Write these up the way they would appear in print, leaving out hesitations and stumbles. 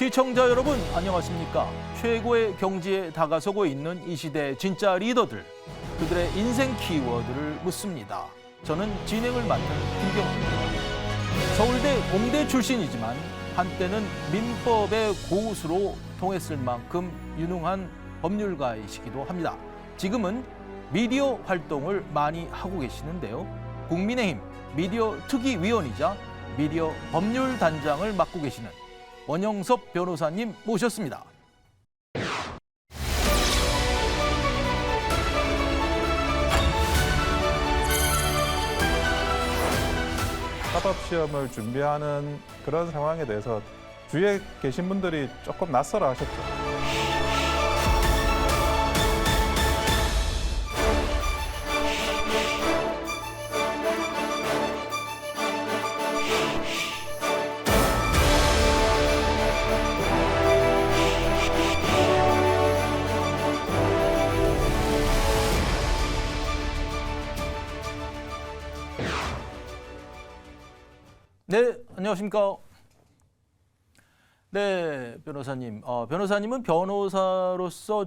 시청자 여러분 안녕하십니까? 최고의 경지에 다가서고 있는 이 시대 진짜 리더들, 그들의 인생 키워드를 묻습니다. 저는 진행을 맡은 김경훈입니다. 서울대 공대 출신이지만 한때는 민법의 고수로 통했을 만큼 유능한 법률가이시기도 합니다. 지금은 미디어 활동을 많이 하고 계시는데요. 국민의힘 미디어 특위위원이자 미디어 법률단장을 맡고 계시는 원영섭 변호사님 모셨습니다. 사법시험을 준비하는 그런 상황에 대해서 주위에 계신 분들이 조금 낯설어 하셨죠. 네, 안녕하십니까? 네, 변호사님. 변호사님은 변호사로서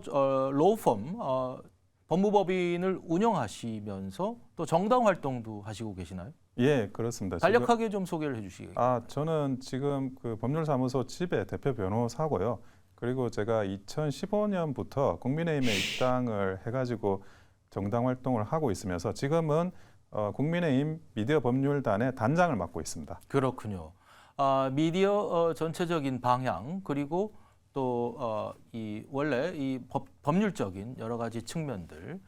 로펌 법무법인을 운영하시면서 또 정당 활동도 하시고 계시나요? 예, 그렇습니다. 간략하게 좀 소개를 해주시겠어요? 저는 지금 그 법률사무소 집의 대표 변호사고요. 그리고 제가 2015년부터 국민의힘에 입당을 해가지고 정당 활동을 하고 있으면서 지금은 국민의힘 미디어 법률단의 단장을 맡고 있습니다. 그렇군요. 미디어 전체적인 방향 그리고 또 이 원래 이 법률적인 여러 가지 측면들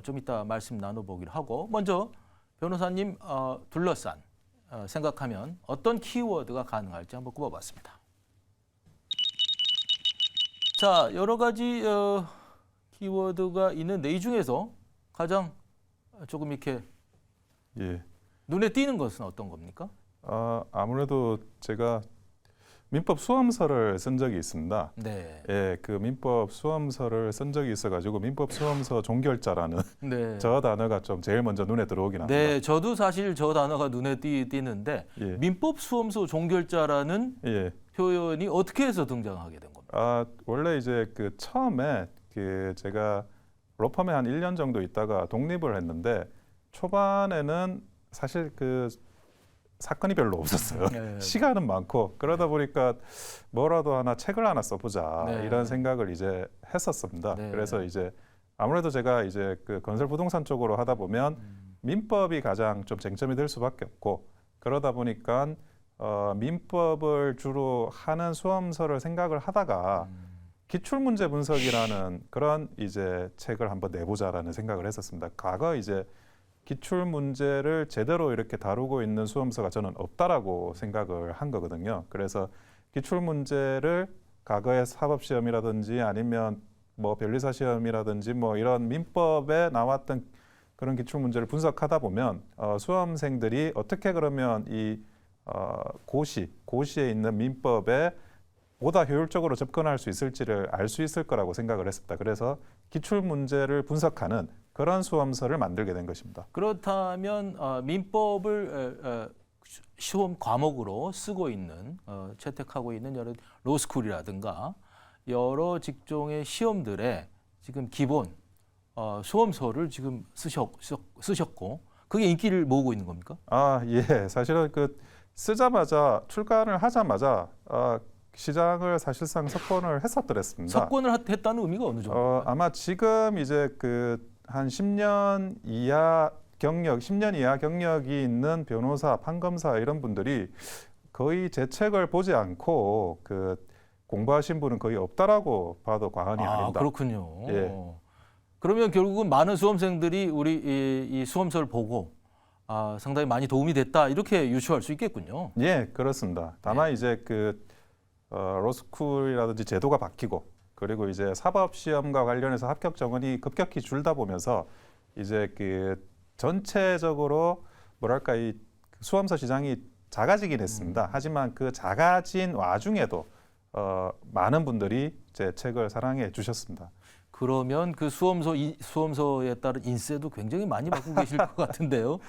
좀 이따 말씀 나눠보기로 하고, 먼저 변호사님 둘러싼 생각하면 어떤 키워드가 가능할지 한번 꼽아봤습니다. 자, 여러 가지 키워드가 있는데 이 중에서 가장 조금 이렇게 예. 눈에 띄는 것은 어떤 겁니까? 아무래도 제가 민법 수험서를 쓴 적이 있습니다. 네. 예, 그 민법 수험서를 쓴 적이 있어가지고 민법 수험서 종결자라는 네. 저 단어가 좀 제일 먼저 눈에 들어오긴 합니다. 네, 저도 사실 저 단어가 눈에 띄는데 예. 민법 수험서 종결자라는 예. 표현이 어떻게 해서 등장하게 된 겁니까? 원래 이제 그 처음에 제가 로펌에 한 1년 정도 있다가 독립을 했는데 초반에는 사실 그 사건이 별로 없었어요. 네. 시간은 많고 그러다 보니까 뭐라도 하나 책을 하나 써보자 네. 이런 생각을 이제 했었습니다. 네. 그래서 이제 아무래도 제가 이제 그 건설 부동산 쪽으로 하다 보면 민법이 가장 좀 쟁점이 될 수밖에 없고, 그러다 보니까 민법을 주로 하는 수험서를 생각을 하다가 기출문제 분석이라는 그런 이제 책을 한번 내보자라는 생각을 했었습니다. 과거 이제 기출 문제를 제대로 이렇게 다루고 있는 수험서가 저는 없다라고 생각을 한 거거든요. 그래서 기출 문제를 과거의 사법시험이라든지 아니면 뭐 변리사 시험이라든지 뭐 이런 민법에 나왔던 그런 기출 문제를 분석하다 보면 수험생들이 어떻게 그러면 이 고시에 있는 민법에 보다 효율적으로 접근할 수 있을지를 알 수 있을 거라고 생각을 했습니다. 그래서 기출 문제를 분석하는 그런 수험서를 만들게 된 것입니다. 그렇다면 민법을 시험 과목으로 쓰고 있는 채택하고 있는 여러 로스쿨이라든가 여러 직종의 시험들의 지금 기본 수험서를 지금 쓰셨고 그게 인기를 모으고 있는 겁니까? 예. 사실은 그 쓰자마자 출간을 하자마자 시장을 사실상 석권을 했었더랬습니다. 석권을 했다는 의미가 어느 정도? 아마 지금 이제 그 한 10년 이하 경력이 있는 변호사, 판검사 이런 분들이 거의 제 책을 보지 않고 그 공부하신 분은 거의 없다라고 봐도 과언이 아닙니다. 그렇군요. 예. 그러면 결국은 많은 수험생들이 우리 이 수험서를 보고 상당히 많이 도움이 됐다 이렇게 유추할 수 있겠군요. 예, 그렇습니다. 다만 이제 그 로스쿨이라든지 제도가 바뀌고, 그리고 이제 사법 시험과 관련해서 합격 정원이 급격히 줄다 보면서 이제 그 전체적으로 뭐랄까 이 수험서 시장이 작아지긴 했습니다. 하지만 그 작아진 와중에도 많은 분들이 제 책을 사랑해 주셨습니다. 그러면 그 수험서에 따른 인세도 굉장히 많이 받고 계실 것 같은데요.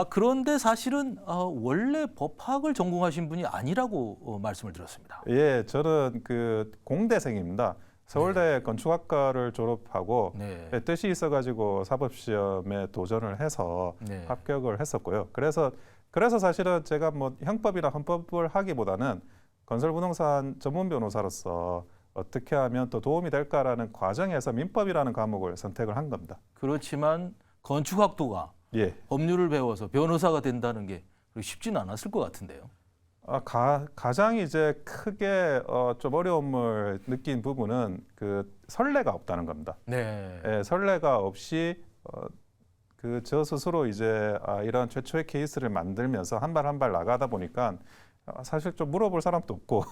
그런데 사실은 원래 법학을 전공하신 분이 아니라고 말씀을 들었습니다. 예, 저는 그 공대생입니다. 서울대 건축학과를 졸업하고 네. 뜻이 있어가지고 사법시험에 도전을 해서 네. 합격을 했었고요. 그래서 사실은 제가 뭐 형법이나 헌법을 하기보다는 건설부동산 전문 변호사로서 어떻게 하면 또 도움이 될까라는 과정에서 민법이라는 과목을 선택을 한 겁니다. 그렇지만 건축학도가 예. 법률을 배워서 변호사가 된다는 게 쉽지는 않았을 것 같은데요. 가장 이제 크게 좀 어려움을 느낀 부분은 그 선례가 없다는 겁니다. 네. 예, 선례가 없이 그 저 스스로 이제 이런 최초의 케이스를 만들면서 한 발 한 발 나가다 보니까 사실 좀 물어볼 사람도 없고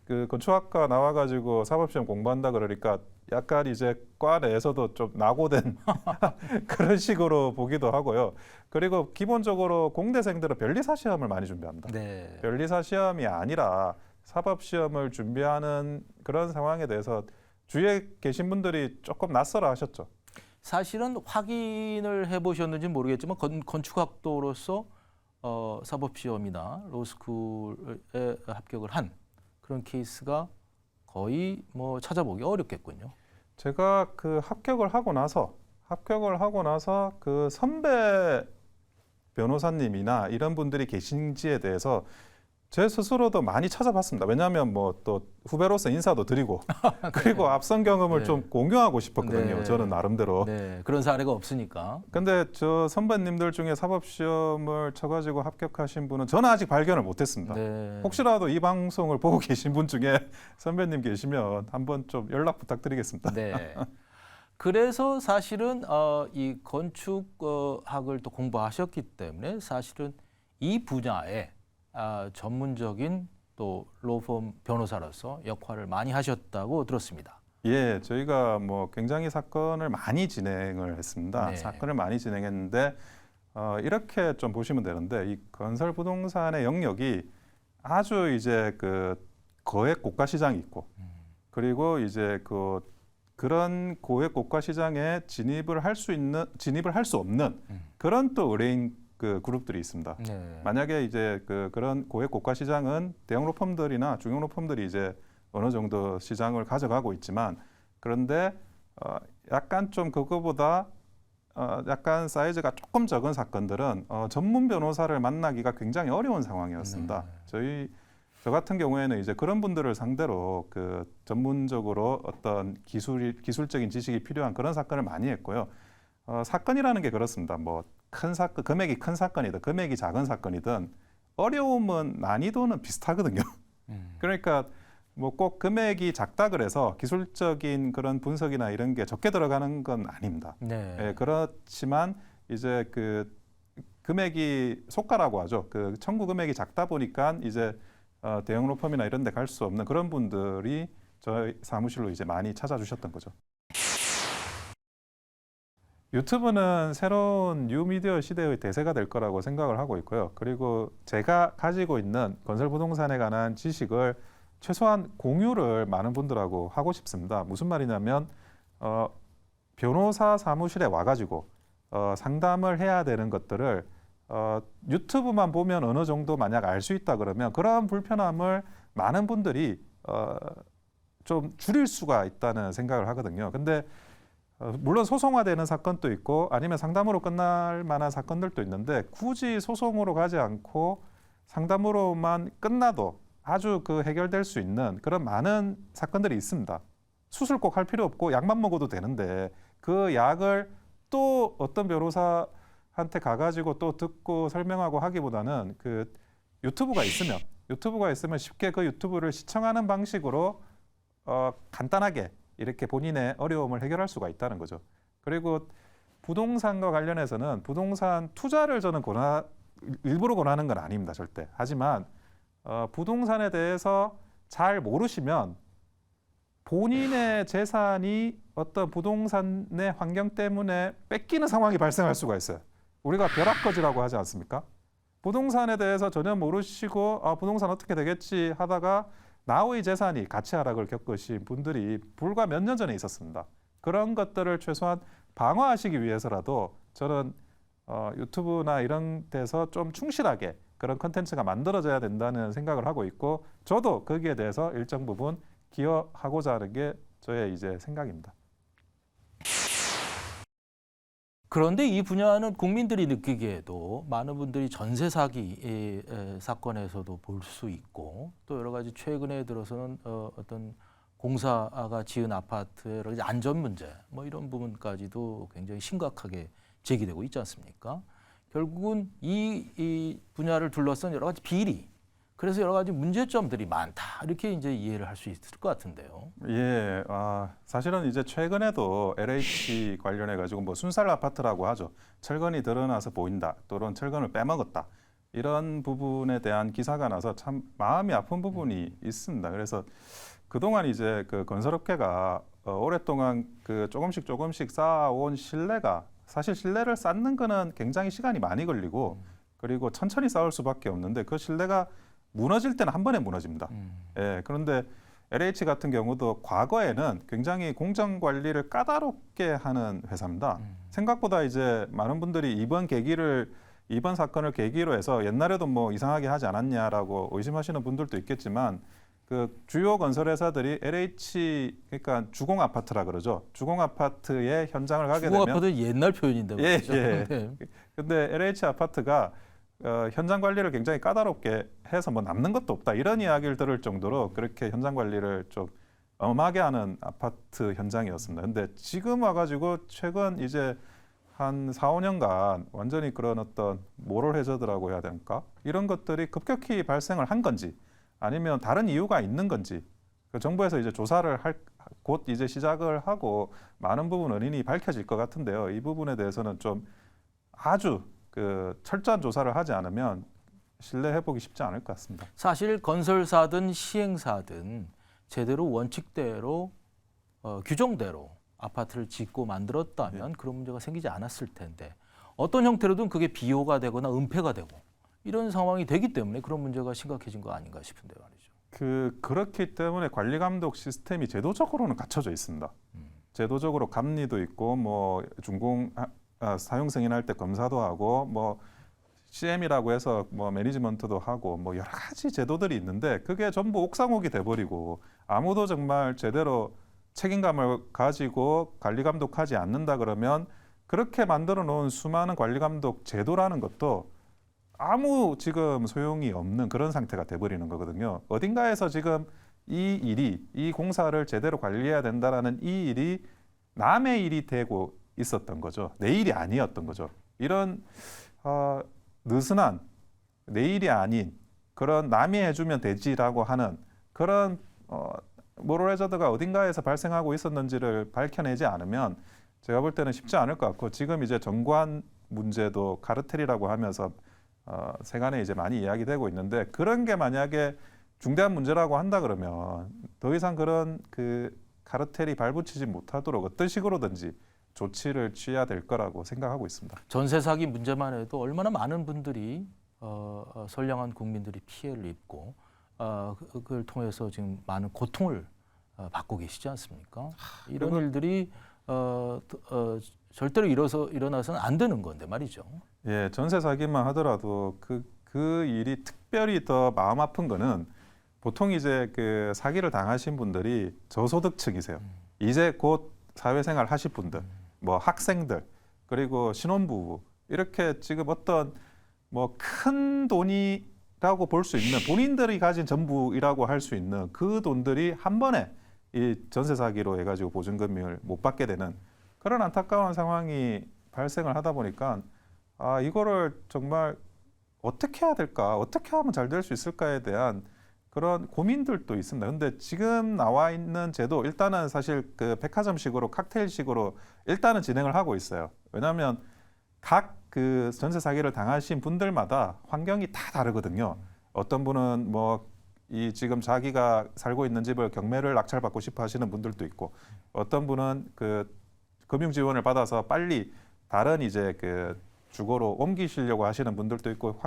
그 건축학과 나와가지고 사법시험 공부한다 그러니까 약간 이제 과 내에서도 좀 낙오된 그런 식으로 보기도 하고요. 그리고 기본적으로 공대생들은 변리사 시험을 많이 준비합니다. 네. 변리사 시험이 아니라 사법시험을 준비하는 그런 상황에 대해서 주위에 계신 분들이 조금 낯설어 하셨죠. 사실은 확인을 해보셨는지 모르겠지만 건축학도로서 사법시험이나 로스쿨에 합격을 한 그런 케이스가 거의 뭐 찾아보기 어렵겠군요. 제가 그 합격을 하고 나서 그 선배 변호사님이나 이런 분들이 계신지에 대해서 제 스스로도 많이 찾아봤습니다. 왜냐하면 뭐 또 후배로서 인사도 드리고 그리고 앞선 경험을 네. 좀 공유하고 싶었거든요. 네. 저는 나름대로. 네, 그런 사례가 없으니까. 근데 저 선배님들 중에 사법시험을 쳐가지고 합격하신 분은 저는 아직 발견을 못했습니다. 네. 혹시라도 이 방송을 보고 계신 분 중에 선배님 계시면 한번 좀 연락 부탁드리겠습니다. 네. 그래서 사실은 이 건축학을 또 공부하셨기 때문에 사실은 이 분야에 전문적인 또 로펌 변호사로서 역할을 많이 하셨다고 들었습니다. 예, 저희가 뭐 굉장히 사건을 많이 진행을 했습니다. 네. 사건을 많이 진행했는데 이렇게 좀 보시면 되는데 이 건설 부동산의 영역이 아주 이제 그 거액 고가 시장이 있고 그리고 이제 그런 고액 고가 시장에 진입을 할 수 없는 그런 또 의뢰인 그 그룹들이 있습니다. 네. 만약에 이제 그런 고액 고가 시장은 대형 로펌들이나 중형 로펌들이 이제 어느 정도 시장을 가져가고 있지만 그런데 약간 좀 그거보다 약간 사이즈가 조금 적은 사건들은 전문 변호사를 만나기가 굉장히 어려운 상황이었습니다. 저 같은 경우에는 이제 그런 분들을 상대로 그 전문적으로 어떤 기술적인 지식이 필요한 그런 사건을 많이 했고요. 사건이라는 게 그렇습니다. 뭐 큰 사건, 금액이 큰 사건이든 금액이 작은 사건이든 어려움은 난이도는 비슷하거든요. 그러니까 뭐 꼭 금액이 작다 그래서 기술적인 그런 분석이나 이런 게 적게 들어가는 건 아닙니다. 네. 예, 그렇지만 이제 그 금액이 속가라고 하죠. 그 청구 금액이 작다 보니까 이제 대형 로펌이나 이런 데 갈 수 없는 그런 분들이 저희 사무실로 이제 많이 찾아주셨던 거죠. 유튜브는 새로운 뉴미디어 시대의 대세가 될 거라고 생각을 하고 있고요. 그리고 제가 가지고 있는 건설 부동산에 관한 지식을 최소한 공유를 많은 분들하고 하고 싶습니다. 무슨 말이냐면 변호사 사무실에 와가지고 상담을 해야 되는 것들을 유튜브만 보면 어느 정도 만약 알 수 있다 그러면 그런 불편함을 많은 분들이 좀 줄일 수가 있다는 생각을 하거든요. 근데 물론 소송화되는 사건도 있고 아니면 상담으로 끝날 만한 사건들도 있는데 굳이 소송으로 가지 않고 상담으로만 끝나도 아주 그 해결될 수 있는 그런 많은 사건들이 있습니다. 수술 꼭 할 필요 없고 약만 먹어도 되는데 그 약을 또 어떤 변호사한테 가가지고 또 듣고 설명하고 하기보다는 그 유튜브가 있으면 쉽게 그 유튜브를 시청하는 방식으로 간단하게 이렇게 본인의 어려움을 해결할 수가 있다는 거죠. 그리고 부동산과 관련해서는 부동산 투자를 저는 일부러 권하는 건 아닙니다. 절대. 하지만 부동산에 대해서 잘 모르시면 본인의 재산이 어떤 부동산의 환경 때문에 뺏기는 상황이 발생할 수가 있어요. 우리가 벼락거지라고 하지 않습니까? 부동산에 대해서 전혀 모르시고 부동산 어떻게 되겠지 하다가 나의 재산이 가치 하락을 겪으신 분들이 불과 몇 년 전에 있었습니다. 그런 것들을 최소한 방어하시기 위해서라도 저는 유튜브나 이런 데서 좀 충실하게 그런 컨텐츠가 만들어져야 된다는 생각을 하고 있고 저도 거기에 대해서 일정 부분 기여하고자 하는 게 저의 이제 생각입니다. 그런데 이 분야는 국민들이 느끼기에도 많은 분들이 전세 사기 사건에서도 볼 수 있고 또 여러 가지 최근에 들어서는 어떤 공사가 지은 아파트의 여러 가지 안전 문제 뭐 이런 부분까지도 굉장히 심각하게 제기되고 있지 않습니까? 결국은 이 분야를 둘러싼 여러 가지 비리 그래서 여러 가지 문제점들이 많다 이렇게 이제 이해를 할 수 있을 것 같은데요. 예, 사실은 이제 최근에도 LH 관련해 가지고 뭐 순살 아파트라고 하죠. 철근이 드러나서 보인다, 또는 철근을 빼먹었다 이런 부분에 대한 기사가 나서 참 마음이 아픈 부분이 있습니다. 그래서 그동안 이제 그 건설업계가 오랫동안 그 조금씩 쌓아온 신뢰가 사실 신뢰를 쌓는 거는 굉장히 시간이 많이 걸리고 그리고 천천히 쌓을 수밖에 없는데 그 신뢰가 무너질 때는 한 번에 무너집니다. 예, 그런데 LH 같은 경우도 과거에는 굉장히 공정 관리를 까다롭게 하는 회사입니다. 생각보다 이제 많은 분들이 이번 사건을 계기로 해서 옛날에도 뭐 이상하게 하지 않았냐라고 의심하시는 분들도 있겠지만 그 주요 건설회사들이 LH 그러니까 주공 아파트라 그러죠. 주공 아파트의 현장을 가게 되면 주거 아파트 옛날 표현인데 말이죠. 예. 네. 근데 LH 아파트가 현장 관리를 굉장히 까다롭게 해서 뭐 남는 것도 없다 이런 이야기를 들을 정도로 그렇게 현장 관리를 좀 엄하게 하는 아파트 현장이었습니다. 근데 지금 와가지고 최근 이제 한 4, 5년간 완전히 그런 어떤 모럴 해저드라고 해야 될까? 이런 것들이 급격히 발생을 한 건지 아니면 다른 이유가 있는 건지 그 정부에서 이제 조사를 곧 이제 시작을 하고 많은 부분 원인이 밝혀질 것 같은데요. 이 부분에 대해서는 좀 아주 그 철저한 조사를 하지 않으면 신뢰해보기 쉽지 않을 것 같습니다. 사실 건설사든 시행사든 제대로 원칙대로 규정대로 아파트를 짓고 만들었다면 그런 문제가 생기지 않았을 텐데 어떤 형태로든 그게 비호가 되거나 은폐가 되고 이런 상황이 되기 때문에 그런 문제가 심각해진 거 아닌가 싶은데 말이죠. 그렇기 때문에 관리 감독 시스템이 제도적으로는 갖춰져 있습니다. 제도적으로 감리도 있고 뭐 사용 승인할 때 검사도 하고 뭐 CM이라고 해서 뭐 매니지먼트도 하고 뭐 여러 가지 제도들이 있는데 그게 전부 옥상옥이 돼버리고 아무도 정말 제대로 책임감을 가지고 관리 감독하지 않는다 그러면 그렇게 만들어 놓은 수많은 관리 감독 제도라는 것도 아무 지금 소용이 없는 그런 상태가 돼버리는 거거든요. 어딘가에서 지금 이 공사를 제대로 관리해야 된다라는 이 일이 남의 일이 되고 있었던 거죠. 내 일이 아니었던 거죠. 이런 느슨한 내 일이 아닌 그런 남이 해주면 되지라고 하는 그런 모럴 해저드가 어딘가에서 발생하고 있었는지를 밝혀내지 않으면 제가 볼 때는 쉽지 않을 것 같고 지금 이제 정관 문제도 카르텔이라고 하면서 세간에 이제 많이 이야기되고 있는데 그런 게 만약에 중대한 문제라고 한다 그러면 더 이상 그런 그 카르텔이 발붙이지 못하도록 어떤 식으로든지 조치를 취해야 될 거라고 생각하고 있습니다. 전세 사기 문제만 해도 얼마나 많은 분들이 선량한 국민들이 피해를 입고 그걸 통해서 지금 많은 고통을 받고 계시지 않습니까? 이런 일들이 절대로 일어나서는 안 되는 건데 말이죠. 예, 전세 사기만 하더라도 그 일이 특별히 더 마음 아픈 거는 보통 이제 그 사기를 당하신 분들이 저소득층이세요. 이제 곧 사회생활 하실 분들, 뭐 학생들, 그리고 신혼부부 이렇게 지금 어떤 뭐 큰 돈이라고 볼 수 있는 본인들이 가진 전부이라고 할 수 있는 그 돈들이 한 번에 이 전세 사기로 해가지고 보증금을 못 받게 되는 그런 안타까운 상황이 발생을 하다 보니까 이거를 정말 어떻게 해야 될까, 어떻게 하면 잘 될 수 있을까에 대한 그런 고민들도 있습니다. 근데 지금 나와 있는 제도 일단은 사실 그 백화점식으로 칵테일식으로 일단은 진행을 하고 있어요. 왜냐하면 각 그 전세 사기를 당하신 분들마다 환경이 다 다르거든요. 어떤 분은 뭐 이 지금 자기가 살고 있는 집을 경매를 낙찰받고 싶어 하시는 분들도 있고 어떤 분은 그 금융 지원을 받아서 빨리 다른 이제 그 주거로 옮기시려고 하시는 분들도 있고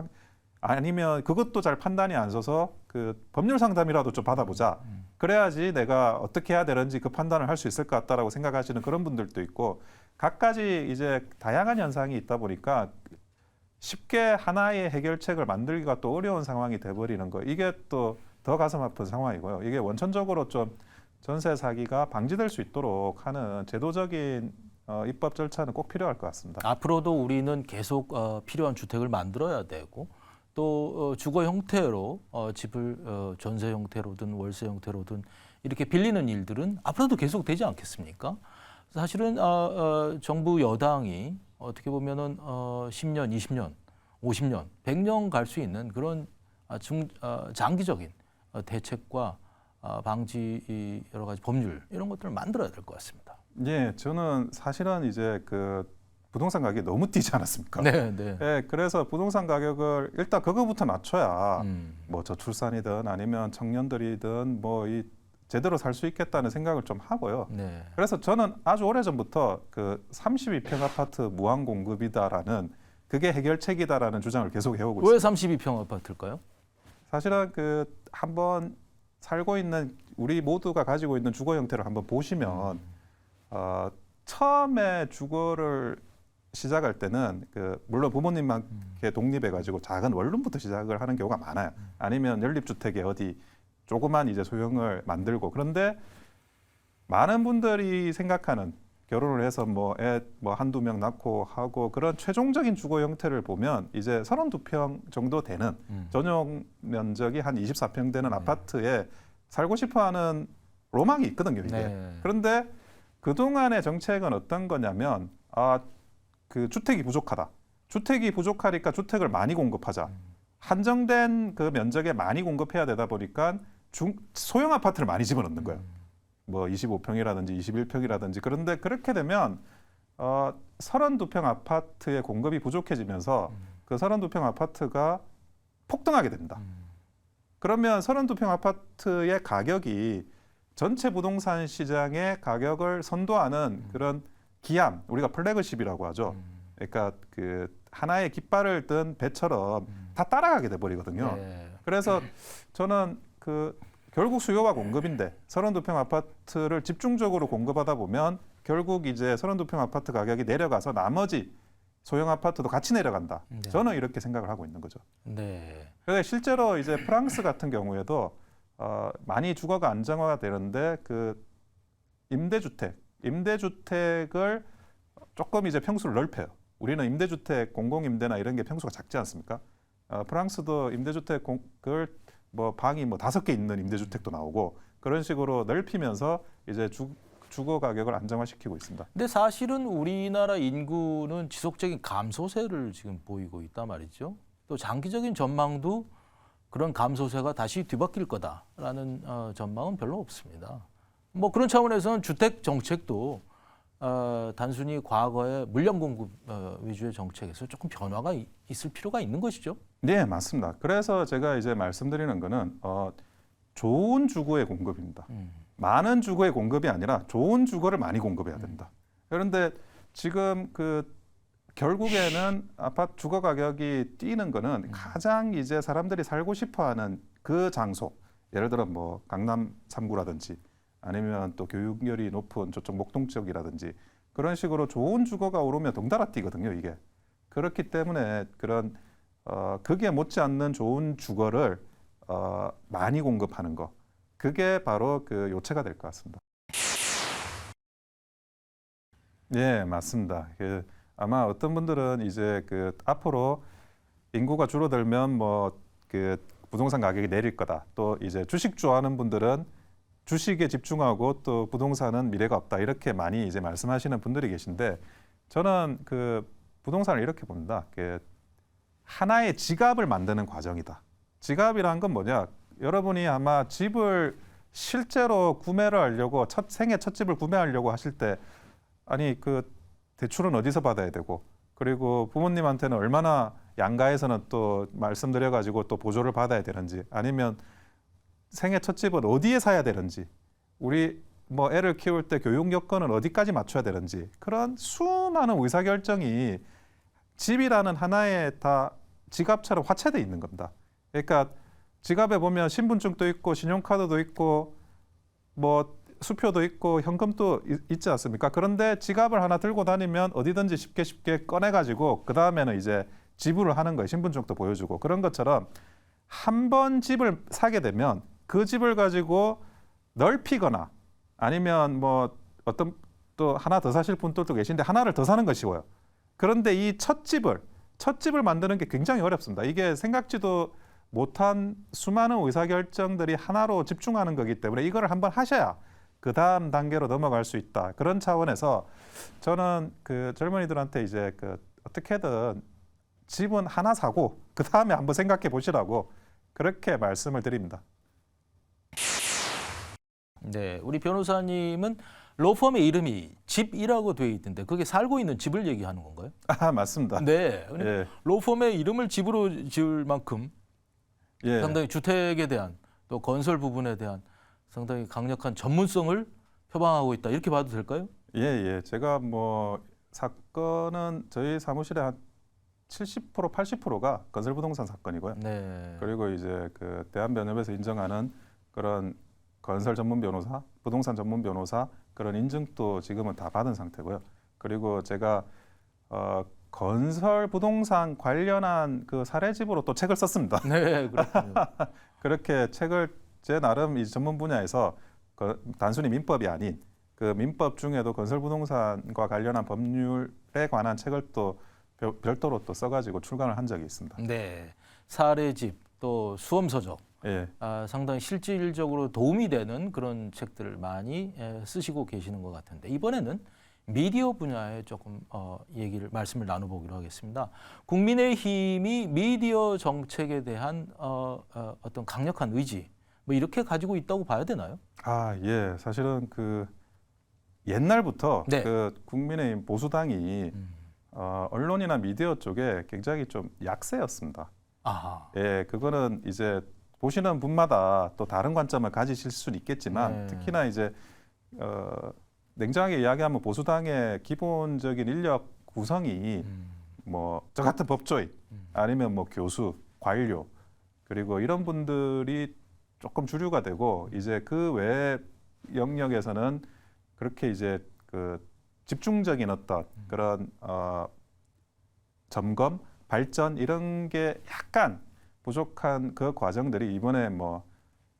아니면 그것도 잘 판단이 안 서서 그 법률 상담이라도 좀 받아보자. 그래야지 내가 어떻게 해야 되는지 그 판단을 할 수 있을 것 같다라고 생각하시는 그런 분들도 있고 각가지 이제 다양한 현상이 있다 보니까 쉽게 하나의 해결책을 만들기가 또 어려운 상황이 돼버리는 거. 이게 또 더 가슴 아픈 상황이고요. 이게 원천적으로 좀 전세 사기가 방지될 수 있도록 하는 제도적인 입법 절차는 꼭 필요할 것 같습니다. 앞으로도 우리는 계속 필요한 주택을 만들어야 되고 또 주거 형태로 집을 전세 형태로든 월세 형태로든 이렇게 빌리는 일들은 앞으로도 계속 되지 않겠습니까? 사실은 정부 여당이 어떻게 보면은 10년, 20년, 50년, 100년 갈 수 있는 그런 장기적인 대책과 방지 여러 가지 법률 이런 것들을 만들어야 될 것 같습니다. 예, 저는 사실은 이제 그 부동산 가격이 너무 뛰지 않았습니까? 네, 네. 예, 그래서 부동산 가격을 일단 그거부터 낮춰야 뭐 저출산이든 아니면 청년들이든 뭐 이 제대로 살 수 있겠다는 생각을 좀 하고요. 네. 그래서 저는 아주 오래전부터 그 32평 아파트 무한 공급이다라는 그게 해결책이다라는 주장을 계속 해오고 왜 있습니다. 32평 아파트일까요? 사실은 그 한번 살고 있는 우리 모두가 가지고 있는 주거 형태를 한번 보시면 처음에 주거를 시작할 때는 그 물론 부모님한테 독립해 가지고 작은 원룸부터 시작을 하는 경우가 많아요. 아니면 연립주택에 어디 조그만 이제 소형을 만들고 그런데 많은 분들이 생각하는 결혼을 해서 뭐 애 뭐 한두 명 낳고 하고 그런 최종적인 주거 형태를 보면 이제 32평 정도 되는 전용 면적이 한 24평 되는 아파트에 살고 싶어 하는 로망이 있거든요, 이게. 네. 그런데 그동안의 정책은 어떤 거냐면 그 주택이 부족하다. 주택이 부족하니까 주택을 많이 공급하자. 한정된 그 면적에 많이 공급해야 되다 보니까 소형 아파트를 많이 집어넣는 거예요. 뭐 25평이라든지 21평이라든지 그런데 그렇게 되면 32평 아파트의 공급이 부족해지면서 그 32평 아파트가 폭등하게 됩니다. 그러면 32평 아파트의 가격이 전체 부동산 시장의 가격을 선도하는 그런 기함, 우리가 플래그십이라고 하죠. 그러니까 그 하나의 깃발을 든 배처럼 다 따라가게 돼 버리거든요. 네. 그래서 저는 그 결국 수요와 공급인데 32평 아파트를 집중적으로 공급하다 보면 결국 이제 32평 아파트 가격이 내려가서 나머지 소형 아파트도 같이 내려간다. 네. 저는 이렇게 생각을 하고 있는 거죠. 네. 그래서 실제로 이제 프랑스 같은 경우에도 많이 주거가 안정화가 되는데 그 임대주택을 조금 이제 평수를 넓혀요. 우리는 임대주택 공공임대나 이런 게 평수가 작지 않습니까? 프랑스도 임대주택을 뭐 방이 뭐 5개 있는 임대주택도 나오고 그런 식으로 넓히면서 이제 주거 가격을 안정화시키고 있습니다. 근데 사실은 우리나라 인구는 지속적인 감소세를 지금 보이고 있단 말이죠. 또 장기적인 전망도 그런 감소세가 다시 뒤바뀔 거다라는 전망은 별로 없습니다. 뭐 그런 차원에서는 주택 정책도 단순히 과거의 물량 공급 위주의 정책에서 조금 변화가 있을 필요가 있는 것이죠. 네, 맞습니다. 그래서 제가 이제 말씀드리는 거는 좋은 주거의 공급입니다. 많은 주거의 공급이 아니라 좋은 주거를 많이 공급해야 된다. 그런데 지금 그 결국에는 아파트 주거 가격이 뛰는 거는 가장 이제 사람들이 살고 싶어하는 그 장소, 예를 들어 뭐 강남 3구라든지 아니면 또 교육열이 높은 저쪽 목동 지역이라든지 그런 식으로 좋은 주거가 오르면 덩달아 뛰거든요, 이게. 그렇기 때문에 그런 거기에 못지않는 좋은 주거를 많이 공급하는 거, 그게 바로 그 요체가 될 것 같습니다. 예, 맞습니다. 아마 어떤 분들은 이제 그 앞으로 인구가 줄어들면 뭐 그 부동산 가격이 내릴 거다. 또 이제 주식 좋아하는 분들은 주식에 집중하고 또 부동산은 미래가 없다. 이렇게 많이 이제 말씀하시는 분들이 계신데 저는 그 부동산을 이렇게 봅니다. 하나의 지갑을 만드는 과정이다. 지갑이란 건 뭐냐? 여러분이 아마 집을 실제로 구매를 하려고 생애 첫 집을 구매하려고 하실 때 아니 그 대출은 어디서 받아야 되고 그리고 부모님한테는 얼마나 양가에서는 또 말씀드려 가지고 또 보조를 받아야 되는지 아니면 생애 첫 집은 어디에 사야 되는지 우리 뭐 애를 키울 때 교육 여건은 어디까지 맞춰야 되는지 그런 수많은 의사결정이 집이라는 하나의 다 지갑처럼 화체돼 있는 겁니다. 그러니까 지갑에 보면 신분증도 있고 신용카드도 있고 뭐 수표도 있고 현금도 있지 않습니까? 그런데 지갑을 하나 들고 다니면 어디든지 쉽게 꺼내가지고 그 다음에는 이제 지불을 하는 거예요. 신분증도 보여주고 그런 것처럼 한 번 집을 사게 되면 그 집을 가지고 넓히거나 아니면 뭐 어떤 또 하나 더 사실 분들도 계신데 하나를 더 사는 건 쉬워요. 그런데 이 첫 집을 만드는 게 굉장히 어렵습니다. 이게 생각지도 못한 수많은 의사결정들이 하나로 집중하는 거기 때문에 이거를 한번 하셔야 그 다음 단계로 넘어갈 수 있다. 그런 차원에서 저는 그 젊은이들한테 이제 그 어떻게든 집은 하나 사고 그 다음에 한번 생각해 보시라고 그렇게 말씀을 드립니다. 네, 우리 변호사님은 로펌의 이름이 집이라고 되어 있던데 그게 살고 있는 집을 얘기하는 건가요? 아, 맞습니다. 네, 예, 로펌의 이름을 집으로 지을 만큼 예. 상당히 주택에 대한 또 건설 부분에 대한 상당히 강력한 전문성을 표방하고 있다 이렇게 봐도 될까요? 예, 예. 제가 뭐 사건은 저희 사무실에 한 70% 80%가 건설부동산 사건이고요. 네. 그리고 이제 그 대한변협에서 인정하는 그런 건설 전문 변호사, 부동산 전문 변호사 그런 인증도 지금은 다 받은 상태고요. 그리고 제가 건설 부동산 관련한 그 사례집으로 또 책을 썼습니다. 네, 그렇군요. 그렇게 책을 제 나름 이 전문 분야에서 단순히 민법이 아닌 그 민법 중에도 건설 부동산과 관련한 법률에 관한 책을 또 별도로 또 써가지고 출간을 한 적이 있습니다. 네, 사례집 또 수험서적 예, 상당히 실질적으로 도움이 되는 그런 책들을 많이 쓰시고 계시는 것 같은데 이번에는 미디어 분야에 조금 말씀을 나눠보기로 하겠습니다. 국민의힘이 미디어 정책에 대한 어떤 강력한 의지 뭐 이렇게 가지고 있다고 봐야 되나요? 아, 예, 사실은 그 옛날부터 네. 그 국민의힘 보수당이 언론이나 미디어 쪽에 굉장히 좀 약세였습니다. 아하. 예, 그거는 이제 보시는 분마다 또 다른 관점을 가지실 수는 있겠지만 네. 특히나 이제 냉정하게 이야기하면 보수당의 기본적인 인력 구성이 뭐 저 같은 법조인 아니면 뭐 교수, 관료 그리고 이런 분들이 조금 주류가 되고 이제 그 외 영역에서는 그렇게 이제 그 집중적인 어떤 그런 점검, 발전 이런 게 약간 부족한 그 과정들이 이번에 뭐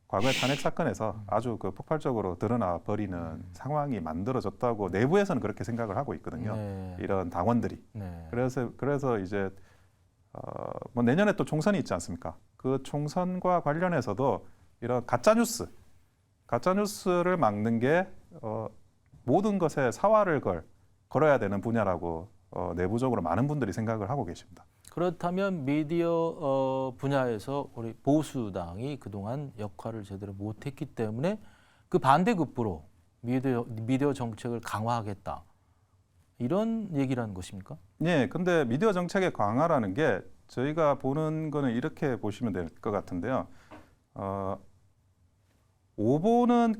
과거의 탄핵 사건에서 아주 그 폭발적으로 드러나 버리는 상황이 만들어졌다고 내부에서는 그렇게 생각을 하고 있거든요. 네. 이런 당원들이. 네. 그래서 이제 뭐 내년에 또 총선이 있지 않습니까? 그 총선과 관련해서도 이런 가짜 뉴스를 막는 게 모든 것에 사활을 걸어야 되는 분야라고 내부적으로 많은 분들이 생각을 하고 계십니다. 그렇다면 미디어 분야에서 우리 보수당이 그동안 역할을 제대로 못했기 때문에 그 반대급부로 미디어 정책을 강화하겠다 이런 얘기라는 것입니까? 네, 근데 미디어 정책의 강화라는 게 저희가 보는 거는 이렇게 보시면 될 것 같은데요. 오보는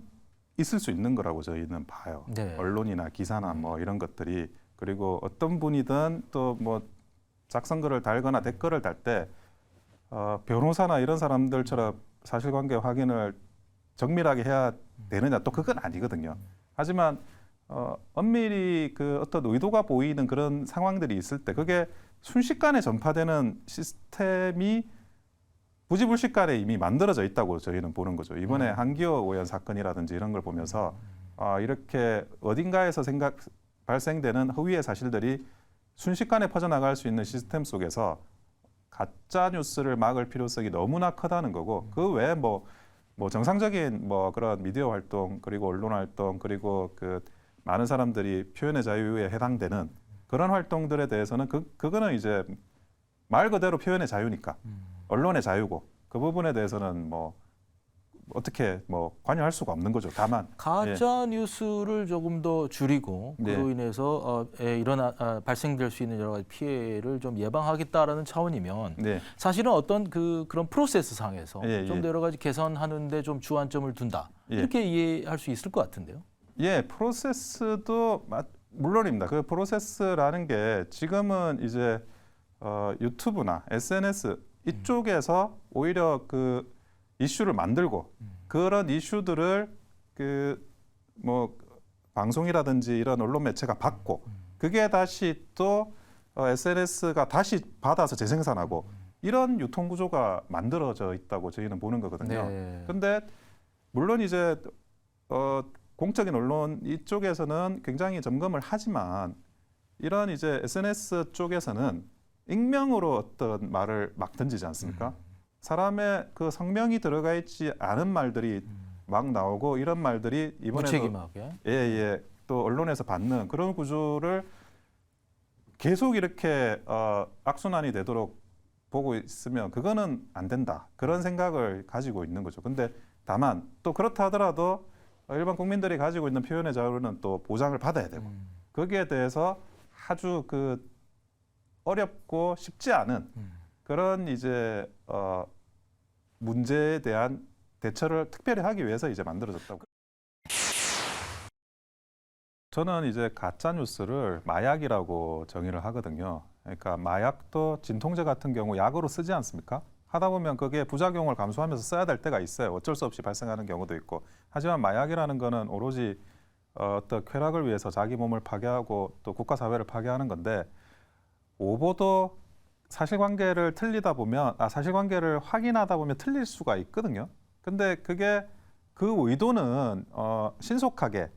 있을 수 있는 거라고 저희는 봐요. 네. 언론이나 기사나 뭐 이런 것들이 그리고 어떤 분이든 또 뭐 작성글을 달거나 댓글을 달 때 변호사나 이런 사람들처럼 사실관계 확인을 정밀하게 해야 되느냐 또 그건 아니거든요. 하지만 엄밀히 그 어떤 의도가 보이는 그런 상황들이 있을 때 그게 순식간에 전파되는 시스템이 부지불식간에 이미 만들어져 있다고 저희는 보는 거죠. 이번에 한기호 의원 사건이라든지 이런 걸 보면서 이렇게 어딘가에서 발생되는 허위의 사실들이 순식간에 퍼져나갈 수 있는 시스템 속에서 가짜 뉴스를 막을 필요성이 너무나 크다는 거고 그 외에 뭐 정상적인 뭐 그런 미디어 활동 그리고 언론 활동 그리고 그 많은 사람들이 표현의 자유에 해당되는 그런 활동들에 대해서는 그거는 이제 말 그대로 표현의 자유니까 언론의 자유고 그 부분에 대해서는 뭐 어떻게 뭐 관여할 수가 없는 거죠. 다만 가짜 뉴스를 조금 더 줄이고 네. 그로 인해서 발생될 수 있는 여러 가지 피해를 좀 예방하겠다라는 차원이면 네. 사실은 어떤 그런 프로세스 상에서 예, 좀 예. 더 여러 가지 개선하는데 좀 주안점을 둔다 예. 이렇게 이해할 수 있을 것 같은데요. 예, 프로세스도 물론입니다. 그 프로세스라는 게 지금은 이제 유튜브나 SNS 이쪽에서 오히려 그 이슈를 만들고 그런 이슈들을 그 뭐 방송이라든지 이런 언론 매체가 받고 그게 다시 또 SNS가 다시 받아서 재생산하고 이런 유통 구조가 만들어져 있다고 저희는 보는 거거든요. 네. 근데 물론 이제 공적인 언론 이쪽에서는 굉장히 점검을 하지만 이런 이제 SNS 쪽에서는 익명으로 어떤 말을 막 던지지 않습니까? 사람의 그 성명이 들어가 있지 않은 말들이 막 나오고 이런 말들이 이번에도 무책임하게. 예, 또 언론에서 받는 그런 구조를 계속 이렇게 악순환이 되도록 보고 있으면 그거는 안 된다. 그런 생각을 가지고 있는 거죠. 근데 다만 또 그렇다 하더라도 일반 국민들이 가지고 있는 표현의 자유는 또 보장을 받아야 되고 거기에 대해서 아주 그 어렵고 쉽지 않은 그런 이제 문제에 대한 대처를 특별히 하기 위해서 이제 만들어졌다고. 저는 이제 가짜 뉴스를 마약이라고 정의를 하거든요. 그러니까 마약도 진통제 같은 경우 약으로 쓰지 않습니까? 하다 보면 그게 부작용을 감수하면서 써야 될 때가 있어요. 어쩔 수 없이 발생하는 경우도 있고. 하지만 마약이라는 거는 오로지 어떤 쾌락을 위해서 자기 몸을 파괴하고 또 국가 사회를 파괴하는 건데 오보도 사실관계를 사실관계를 확인하다 보면 틀릴 수가 있거든요. 근데 그게 그 의도는 신속하게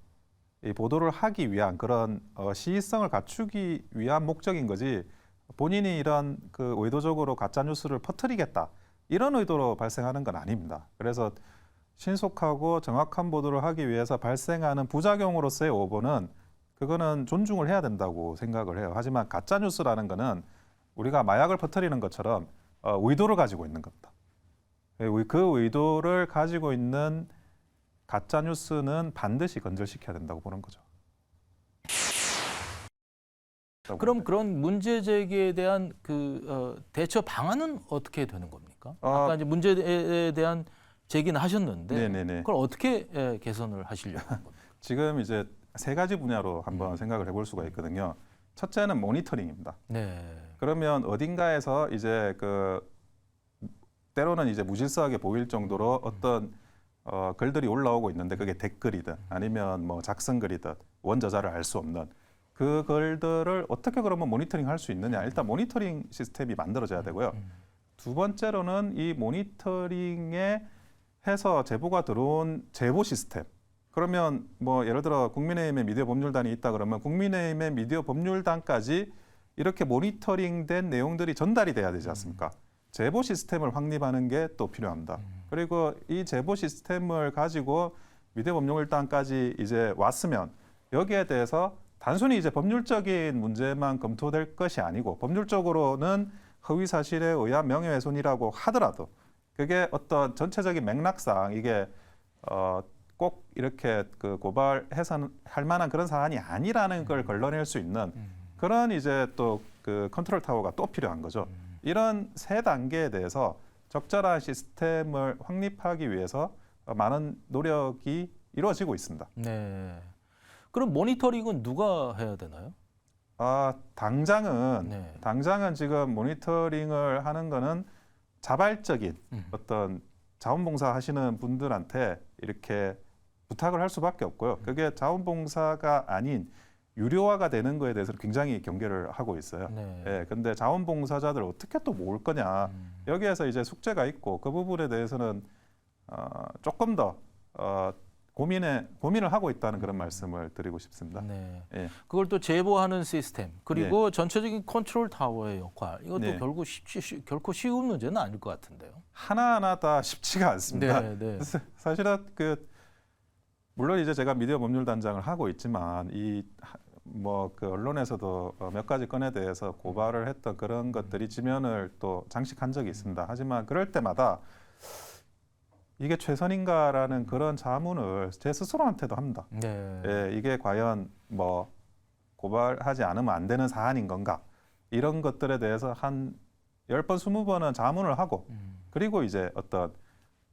이 보도를 하기 위한 그런 시의성을 갖추기 위한 목적인 거지 본인이 이런 그 의도적으로 가짜 뉴스를 퍼뜨리겠다 이런 의도로 발생하는 건 아닙니다. 그래서 신속하고 정확한 보도를 하기 위해서 발생하는 부작용으로서의 오보는 그거는 존중을 해야 된다고 생각을 해요. 하지만 가짜 뉴스라는 거는 우리가 마약을 퍼뜨리는 것처럼 의도를 가지고 있는 겁니다. 그 의도를 가지고 있는 가짜 뉴스는 반드시 건절시켜야 된다고 보는 거죠. 그럼 그런 문제 제기에 대한 그 대처 방안은 어떻게 되는 겁니까? 아까 이제 문제에 대한 제기는 하셨는데 네네네. 그걸 어떻게 개선을 하시려고 하는 겁니까? 지금 이제 세 가지 분야로 한번 생각을 해볼 수가 있거든요. 첫째는 모니터링입니다. 네. 그러면 어딘가에서 이제 그 때로는 이제 무질서하게 보일 정도로 어떤 글들이 올라오고 있는데 그게 댓글이든 아니면 뭐 작성글이든 원저자를 알 수 없는 그 글들을 어떻게 그러면 모니터링 할 수 있느냐. 일단 모니터링 시스템이 만들어져야 되고요. 두 번째로는 이 모니터링에 해서 제보가 들어온 제보 시스템. 그러면 뭐 예를 들어 국민의힘의 미디어 법률단이 있다 그러면 국민의힘의 미디어 법률단까지 이렇게 모니터링된 내용들이 전달이 돼야 되지 않습니까? 제보 시스템을 확립하는 게 또 필요합니다. 그리고 이 제보 시스템을 가지고 미디어 법률단까지 이제 왔으면 여기에 대해서 단순히 이제 법률적인 문제만 검토될 것이 아니고 법률적으로는 허위 사실에 의한 명예훼손이라고 하더라도 그게 어떤 전체적인 맥락상 이게 꼭 이렇게 그 고발해서 할 만한 그런 사안이 아니라는 걸 걸러낼 수 있는 그런 이제 또 그 컨트롤 타워가 또 필요한 거죠. 이런 세 단계에 대해서 적절한 시스템을 확립하기 위해서 많은 노력이 이루어지고 있습니다. 네. 그럼 모니터링은 누가 해야 되나요? 당장은 지금 모니터링을 하는 거는 자발적인 어떤 자원봉사 하시는 분들한테 이렇게 부탁을 할 수밖에 없고요. 그게 자원봉사가 아닌 유료화가 되는 거에 대해서 굉장히 경계를 하고 있어요. 네. 예, 근데 자원봉사자들 어떻게 또 모을 거냐. 여기에서 이제 숙제가 있고 그 부분에 대해서는 조금 더 고민을 하고 있다는 그런 말씀을 드리고 싶습니다. 네. 예. 그걸 또 제보하는 시스템 그리고 전체적인 컨트롤 타워의 역할 이것도 네. 결코 쉬운 문제는 아닐 것 같은데요. 하나하나 다 쉽지가 않습니다. 네. 사실은 물론 이제 제가 미디어 법률단장을 하고 있지만 그 언론에서도 몇 가지 건에 대해서 고발을 했던 그런 것들이 지면을 또 장식한 적이 있습니다. 하지만 그럴 때마다 이게 최선인가라는 그런 자문을 제 스스로한테도 합니다. 네. 예, 이게 과연 뭐 고발하지 않으면 안 되는 사안인 건가? 이런 것들에 대해서 한 10번, 20번은 자문을 하고 그리고 이제 어떤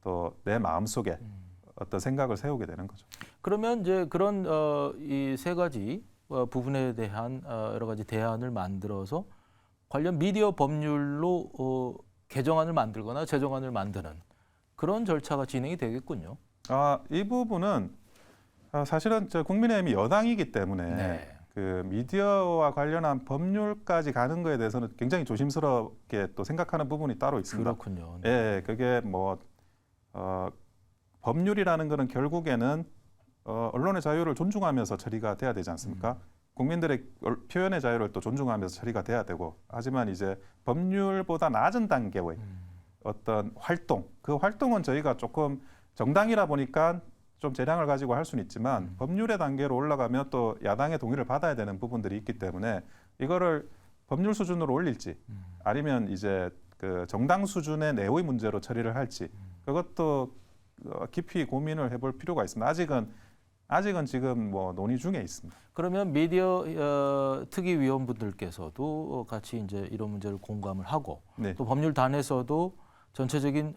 또 내 마음속에 어떤 생각을 세우게 되는 거죠. 그러면 이제 그런 이 세 가지 부분에 대한 여러 가지 대안을 만들어서 관련 미디어 법률로 개정안을 만들거나 제정안을 만드는 그런 절차가 진행이 되겠군요. 이 부분은 사실은 저 국민의힘이 여당이기 때문에 네. 그 미디어와 관련한 법률까지 가는 거에 대해서는 굉장히 조심스럽게 또 생각하는 부분이 따로 있습니다. 그렇군요. 예, 그게 뭐 법률이라는 거는 결국에는 언론의 자유를 존중하면서 처리가 돼야 되지 않습니까? 국민들의 표현의 자유를 또 존중하면서 처리가 돼야 되고, 하지만 이제 법률보다 낮은 단계의 어떤 활동, 그 활동은 저희가 조금 정당이라 보니까 좀 재량을 가지고 할 수는 있지만 법률의 단계로 올라가면 또 야당의 동의를 받아야 되는 부분들이 있기 때문에 이거를 법률 수준으로 올릴지 아니면 이제 그 정당 수준의 내의 문제로 처리를 할지 그것도 깊이 고민을 해볼 필요가 있습니다. 아직은 지금 뭐 논의 중에 있습니다. 그러면 미디어 특위위원분들께서도 같이 이제 이런 문제를 공감을 하고 네. 또 법률단에서도 전체적인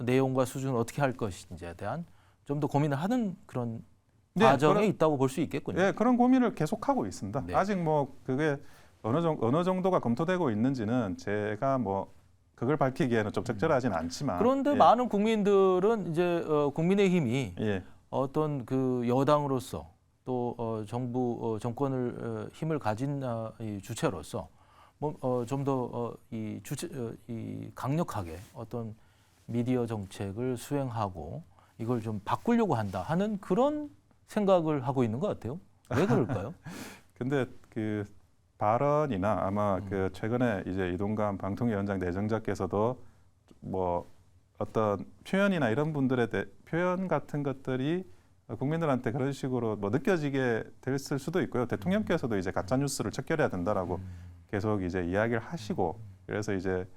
내용과 수준을 어떻게 할 것인지에 대한 좀 더 고민을 하는 그런 과정에 있다고 볼 수 있겠군요. 네, 그런 고민을 계속하고 있습니다. 네. 아직 뭐 그게 어느 정도가 검토되고 있는지는 제가 뭐 그걸 밝히기에는 좀 적절하지는 않지만 그런데 많은 국민들은 이제 국민의힘이 예. 어떤 그 여당으로서 또 정부 정권을 힘을 가진 이 주체로서 뭐 좀 더 이 강력하게 어떤 미디어 정책을 수행하고 이걸 좀 바꾸려고 한다 하는 그런 생각을 하고 있는 것 같아요. 왜 그럴까요? 근데 그 발언이나 아마 그 최근에 이제 이동관 방통위원장 내정자께서도 뭐 어떤 표현이나 이런 분들의 표현 같은 것들이 국민들한테 그런 식으로 뭐 느껴지게 됐을 수도 있고요. 대통령께서도 이제 가짜 뉴스를 척결해야 된다라고 계속 이제 이야기를 하시고 그래서 이제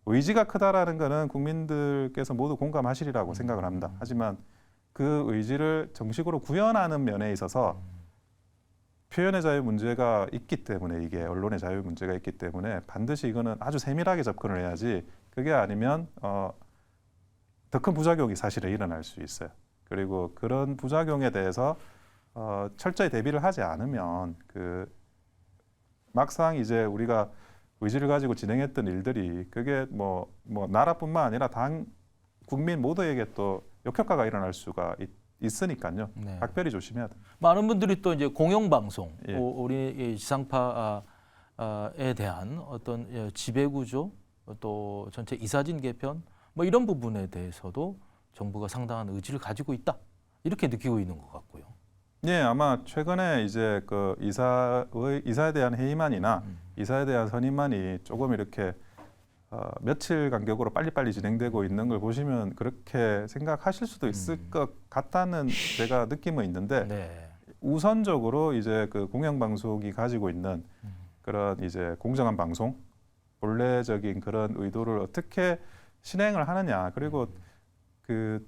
의지가 크다라는 거는 국민들께서 모두 공감하시리라고 생각을 합니다. 하지만 그 의지를 정식으로 구현하는 면에 있어서 표현의 자유 문제가 있기 때문에 이게 언론의 자유 문제가 있기 때문에 반드시 이거는 아주 세밀하게 접근을 해야지 그게 아니면 더 큰 부작용이 사실은 일어날 수 있어요. 그리고 그런 부작용에 대해서 철저히 대비를 하지 않으면 그 막상 이제 우리가 의지를 가지고 진행했던 일들이 그게 뭐 나라뿐만 아니라 국민 모두에게 또 역효과가 일어날 수가 있으니까요. 네. 각별히 조심해야 돼요. 많은 분들이 또 이제 공영방송, 예. 우리 지상파에 대한 어떤 지배구조, 또 전체 이사진 개편, 뭐 이런 부분에 대해서도 정부가 상당한 의지를 가지고 있다 이렇게 느끼고 있는 것 같고요. 네, 아마 최근에 이제 그 이사에 대한 회의만이나 이사에 대한 선임만이 조금 이렇게 며칠 간격으로 빨리빨리 진행되고 있는 걸 보시면 그렇게 생각하실 수도 있을 것 같다는 제가 느낌은 있는데 네. 우선적으로 이제 그 공영방송이 가지고 있는 그런 이제 공정한 방송, 본래적인 그런 의도를 어떻게 실행을 하느냐 그리고 그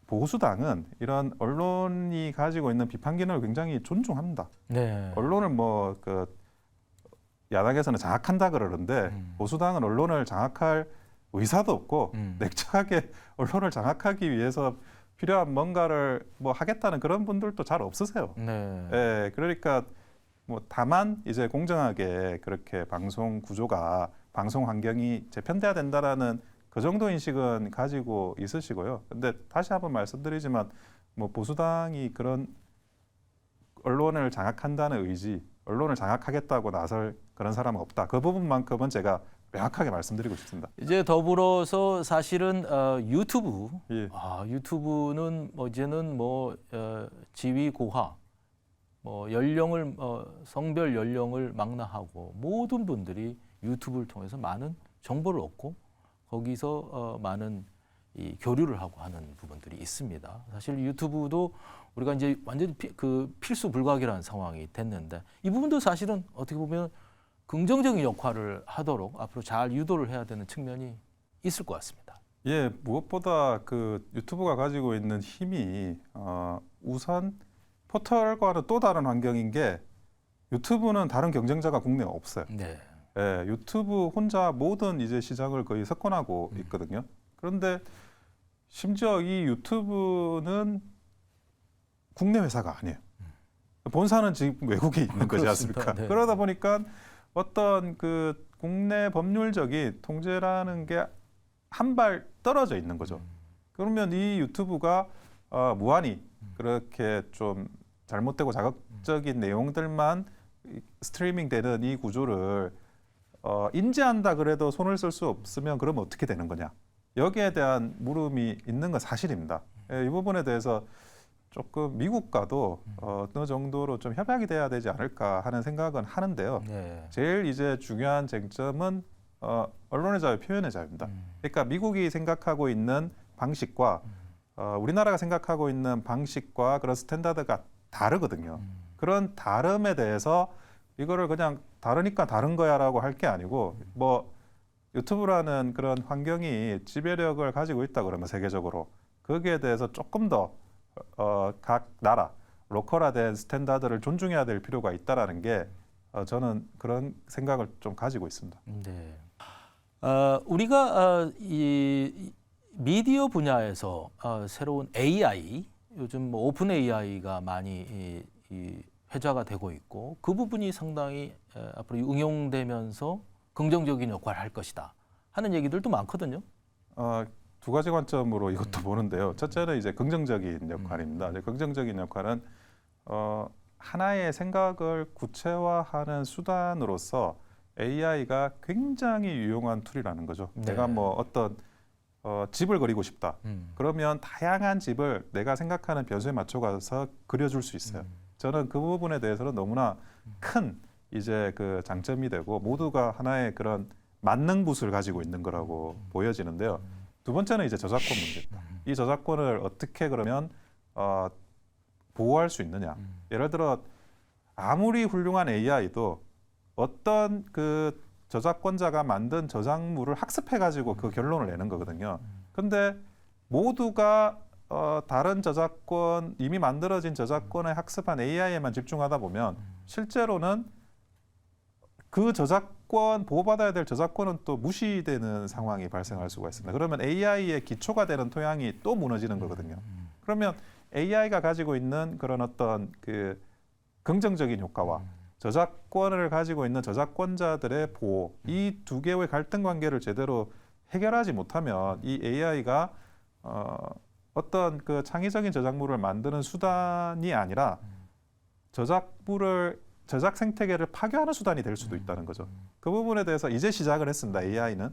보수당은 이런 언론이 가지고 있는 비판 기능을 굉장히 존중합니다. 네. 언론을 뭐 그 야당에서는 장악한다 그러는데 보수당은 언론을 장악할 의사도 없고 냉철하게 언론을 장악하기 위해서 필요한 뭔가를 뭐 하겠다는 그런 분들도 잘 없으세요. 네. 예, 그러니까 뭐 다만 이제 공정하게 그렇게 방송 구조가 방송 환경이 재편돼야 된다라는 그 정도 인식은 가지고 있으시고요. 근데 다시 한번 말씀드리지만 뭐 보수당이 그런 언론을 장악한다는 의지, 언론을 장악하겠다고 나설 그런 사람은 없다. 그 부분만큼은 제가 명확하게 말씀드리고 싶습니다. 이제 더불어서 사실은 유튜브, 예. 유튜브는 뭐 이제는 뭐 지위 고하, 뭐 연령을 성별 연령을 망라하고 모든 분들이 유튜브를 통해서 많은 정보를 얻고 거기서 많은 이 교류를 하고 하는 부분들이 있습니다. 사실 유튜브도 우리가 이제 완전히 필수 불가결한 상황이 됐는데 이 부분도 사실은 어떻게 보면 긍정적인 역할을 하도록 앞으로 잘 유도를 해야 되는 측면이 있을 것 같습니다. 예, 무엇보다 그 유튜브가 가지고 있는 힘이 우선 포털과는 또 다른 환경인 게 유튜브는 다른 경쟁자가 국내에 없어요. 네. 예, 유튜브 혼자 모든 이제 시장을 거의 석권하고 있거든요. 그런데 심지어 이 유튜브는 국내 회사가 아니에요. 본사는 지금 외국에 있는 거지 않습니까? 네. 그러다 보니까 어떤 그 국내 법률적인 통제라는 게 한 발 떨어져 있는 거죠. 그러면 이 유튜브가 무한히 그렇게 좀 잘못되고 자극적인 내용들만 스트리밍 되는 이 구조를 인지한다 그래도 손을 쓸 수 없으면 그러면 어떻게 되는 거냐. 여기에 대한 물음이 있는 건 사실입니다. 예, 이 부분에 대해서 조금 미국과도 어느 정도로 좀 협약이 돼야 되지 않을까 하는 생각은 하는데요. 네. 제일 이제 중요한 쟁점은 언론의 자유, 표현의 자유입니다. 그러니까 미국이 생각하고 있는 방식과 우리나라가 생각하고 있는 방식과 그런 스탠다드가 다르거든요. 그런 다름에 대해서 이거를 그냥 다르니까 다른 거야라고 할 게 아니고 뭐 유튜브라는 그런 환경이 지배력을 가지고 있다 그러면 세계적으로 거기에 대해서 조금 더 각 나라 로컬화된 스탠다드를 존중해야 될 필요가 있다라는 게 저는 그런 생각을 좀 가지고 있습니다. 네. 우리가 이 미디어 분야에서 새로운 AI, 요즘 뭐 오픈 AI가 많이 이 회자가 되고 있고 그 부분이 상당히 앞으로 응용되면서 긍정적인 역할을 할 것이다 하는 얘기들도 많거든요. 두 가지 관점으로 이것도 보는데요. 첫째는 이제 긍정적인 역할입니다. 이제 긍정적인 역할은 하나의 생각을 구체화하는 수단으로서 AI가 굉장히 유용한 툴이라는 거죠. 네. 내가 뭐 어떤 집을 그리고 싶다. 그러면 다양한 집을 내가 생각하는 변수에 맞춰가서 그려줄 수 있어요. 저는 그 부분에 대해서는 너무나 큰 이제 그 장점이 되고 모두가 하나의 그런 만능붓을 가지고 있는 거라고 보여지는데요. 두 번째는 이제 저작권 문제입니다. 이 저작권을 어떻게 그러면 보호할 수 있느냐. 예를 들어 아무리 훌륭한 AI도 어떤 그 저작권자가 만든 저작물을 학습해 가지고 그 결론을 내는 거거든요. 근데 모두가 다른 저작권 이미 만들어진 저작권에 학습한 AI에만 집중하다 보면 실제로는 그 저작권 보호받아야 될 저작권은 또 무시되는 상황이 발생할 수가 있습니다. 그러면 AI의 기초가 되는 토양이 또 무너지는 거거든요. 그러면 AI가 가지고 있는 그런 어떤 그 긍정적인 효과와 저작권을 가지고 있는 저작권자들의 보호, 이 두 개의 갈등 관계를 제대로 해결하지 못하면 이 AI가 어떤 그 창의적인 저작물을 만드는 수단이 아니라 저작 생태계를 파괴하는 수단이 될 수도 있다는 거죠. 그 부분에 대해서 이제 시작을 했습니다. AI는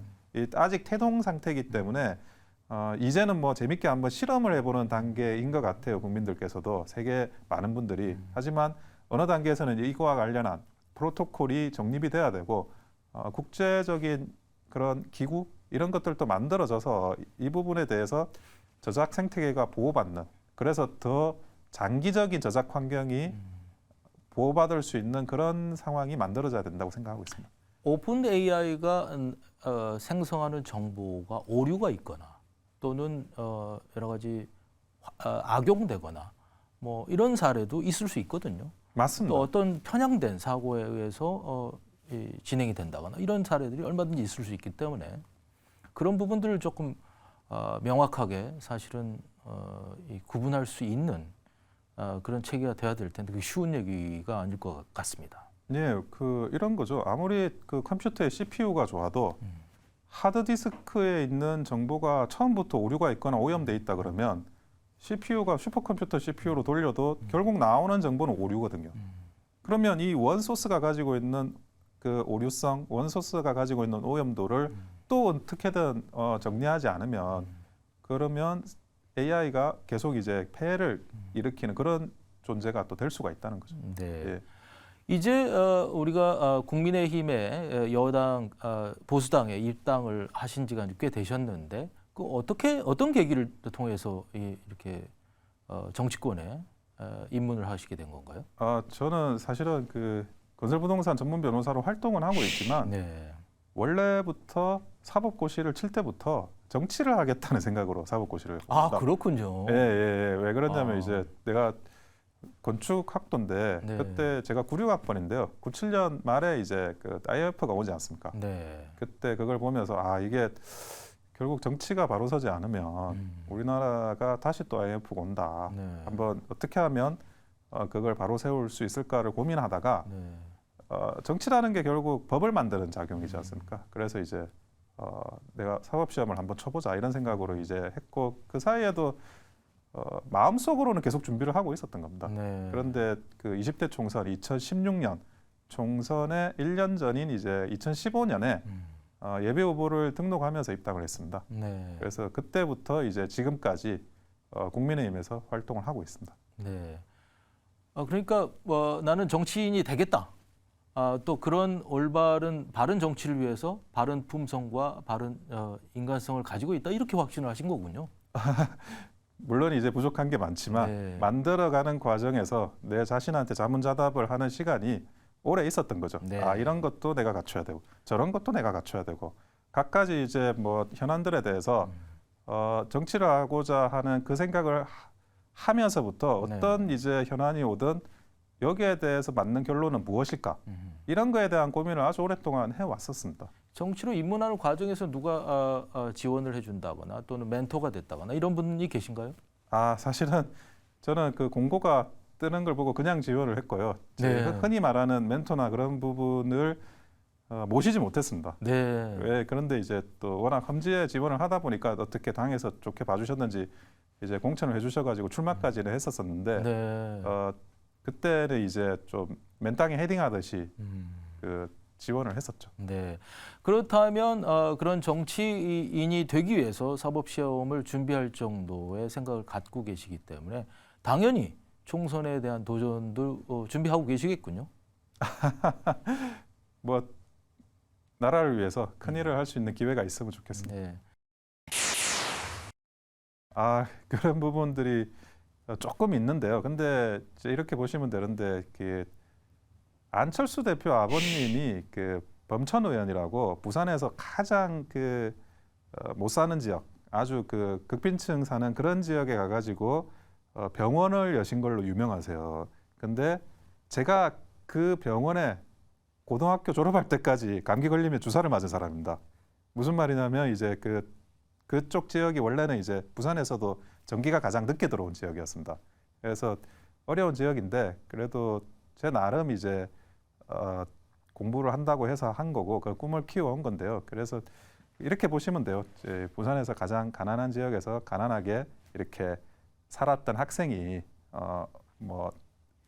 아직 태동 상태이기 때문에 이제는 뭐 재밌게 한번 실험을 해보는 단계인 것 같아요. 국민들께서도 세계 많은 분들이. 하지만 어느 단계에서는 이거와 관련한 프로토콜이 정립이 돼야 되고 국제적인 그런 기구 이런 것들도 만들어져서 이 부분에 대해서 저작 생태계가 보호받는, 그래서 더 장기적인 저작 환경이 보호받을 수 있는 그런 상황이 만들어져야 된다고 생각하고 있습니다. 오픈 AI가 생성하는 정보가 오류가 있거나 또는 여러 가지 악용되거나 뭐 이런 사례도 있을 수 있거든요. 맞습니다. 또 어떤 편향된 사고에 의해서 진행이 된다거나 이런 사례들이 얼마든지 있을 수 있기 때문에 그런 부분들을 조금 명확하게 사실은 구분할 수 있는 그런 체계가 돼야 될 텐데 그게 쉬운 얘기가 아닐 것 같습니다. 네, 그 이런 거죠. 아무리 그 컴퓨터의 CPU가 좋아도 하드디스크에 있는 정보가 처음부터 오류가 있거나 오염돼 있다 그러면 CPU가 슈퍼컴퓨터 CPU로 돌려도 결국 나오는 정보는 오류거든요. 그러면 이 원소스가 가지고 있는 그 오류성, 원소스가 가지고 있는 오염도를 또 어떻게든 정리하지 않으면 그러면 AI가 계속 이제 폐해를 일으키는 그런 존재가 또 될 수가 있다는 거죠. 네. 예. 이제 우리가 국민의힘의 여당 보수당에 입당을 하신 지가 꽤 되셨는데 그 어떤 계기를 통해서 이렇게 정치권에 입문을 하시게 된 건가요? 저는 사실은 그 건설부동산 전문 변호사로 활동은 하고 있지만 네. 원래부터 사법고시를 칠 때부터 정치를 하겠다는 생각으로 사법고시를 그렇군요. 예. 왜 그러냐면 아. 이제 내가 건축학도인데 네. 그때 제가 96학번인데요. 97년 말에 이제 그 IMF가 오지 않습니까? 네. 그때 그걸 보면서 이게 결국 정치가 바로 서지 않으면 우리나라가 다시 또 IMF가 온다. 네. 한번 어떻게 하면 그걸 바로 세울 수 있을까를 고민하다가 네. 정치라는 게 결국 법을 만드는 작용이지 않습니까? 그래서 이제 내가 사법시험을 한번 쳐보자 이런 생각으로 이제 했고 그 사이에도 마음속으로는 계속 준비를 하고 있었던 겁니다. 네. 그런데 그 20대 총선 2016년 총선의 1년 전인 이제 2015년에 예비 후보를 등록하면서 입당을 했습니다. 네. 그래서 그때부터 이제 지금까지 국민의힘에서 활동을 하고 있습니다. 네. 그러니까 나는 정치인이 되겠다. 또 그런 올바른 바른 정치를 위해서 바른 품성과 바른 인간성을 가지고 있다 이렇게 확신을 하신 거군요. 물론 이제 부족한 게 많지만 네. 만들어가는 과정에서 내 자신한테 자문자답을 하는 시간이 오래 있었던 거죠. 네. 이런 것도 내가 갖춰야 되고 저런 것도 내가 갖춰야 되고 각가지 이제 뭐 현안들에 대해서 정치를 하고자 하는 그 생각을 하면서부터 어떤 이제 현안이 오든 여기에 대해서 맞는 결론은 무엇일까? 이런 거에 대한 고민을 아주 오랫동안 해왔었습니다. 정치로 입문하는 과정에서 누가 지원을 해준다거나 또는 멘토가 됐다거나 이런 분이 계신가요? 사실은 저는 그 공고가 뜨는 걸 보고 그냥 지원을 했고요. 네. 흔히 말하는 멘토나 그런 부분을 모시지 못했습니다. 네. 왜 그런데 이제 또 워낙 험지에 지원을 하다 보니까 어떻게 당에서 좋게 봐주셨는지 이제 공천을 해주셔가지고 출마까지는 했었었는데 네. 그때는 이제 좀 맨땅에 헤딩하듯이 그 지원을 했었죠. 네. 그렇다면 그런 정치인이 되기 위해서 사법시험을 준비할 정도의 생각을 갖고 계시기 때문에 당연히 총선에 대한 도전도 준비하고 계시겠군요. 뭐 나라를 위해서 큰 일을 할 수 있는 기회가 있으면 좋겠습니다. 네. 그런 부분들이 조금 있는데요. 근데 이제 이렇게 보시면 되는데 안철수 대표 아버님이 그 범천 의원이라고 부산에서 가장 못 사는 지역, 아주 그 극빈층 사는 그런 지역에 가가지고 병원을 여신 걸로 유명하세요. 근데 제가 그 병원에 고등학교 졸업할 때까지 감기 걸리면 주사를 맞은 사람입니다. 무슨 말이냐면 이제 그쪽 지역이 원래는 이제 부산에서도 전기가 가장 늦게 들어온 지역이었습니다. 그래서 어려운 지역인데 그래도 제 나름 이제 공부를 한다고 해서 한 거고 그 꿈을 키워온 건데요. 그래서 이렇게 보시면 돼요. 이제 부산에서 가장 가난한 지역에서 가난하게 이렇게 살았던 학생이 뭐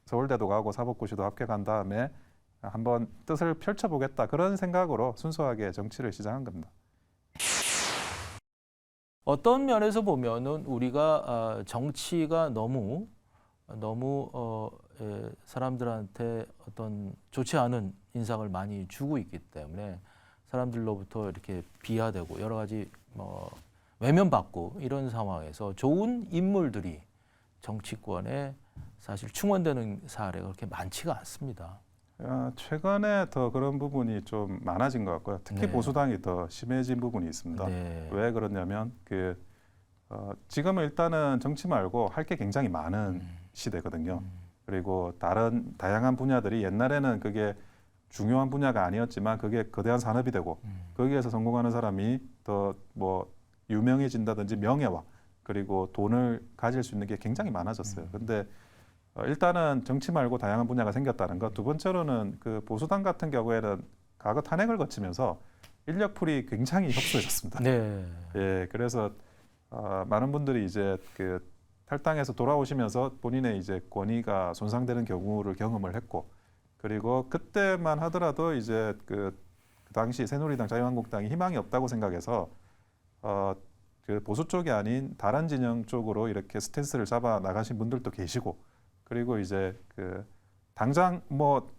서울대도 가고 사법고시도 합격한 다음에 한번 뜻을 펼쳐보겠다 그런 생각으로 순수하게 정치를 시작한 겁니다. 어떤 면에서 보면은 우리가 정치가 너무 사람들한테 어떤 좋지 않은 인상을 많이 주고 있기 때문에 사람들로부터 이렇게 비하되고 여러 가지 외면받고 이런 상황에서 좋은 인물들이 정치권에 사실 충원되는 사례가 그렇게 많지가 않습니다. 최근에 더 그런 부분이 좀 많아진 것 같고요. 특히 네. 보수당이 더 심해진 부분이 있습니다. 네. 왜 그러냐면 지금은 일단은 정치 말고 할 게 굉장히 많은 시대거든요. 그리고 다양한 분야들이 옛날에는 그게 중요한 분야가 아니었지만 그게 거대한 산업이 되고 거기에서 성공하는 사람이 더 뭐 유명해진다든지 명예와 그리고 돈을 가질 수 있는 게 굉장히 많아졌어요. 근데 일단은 정치 말고 다양한 분야가 생겼다는 것. 두 번째로는 그 보수당 같은 경우에는 과거 탄핵을 거치면서 인력풀이 굉장히 협소해졌습니다. 네. 예, 그래서 많은 분들이 이제 탈당해서 돌아오시면서 본인의 이제 권위가 손상되는 경우를 경험을 했고, 그리고 그때만 하더라도 이제 그 당시 새누리당, 자유한국당이 희망이 없다고 생각해서 그 보수 쪽이 아닌 다른 진영 쪽으로 이렇게 스탠스를 잡아 나가신 분들도 계시고, 그리고 이제 당장 뭐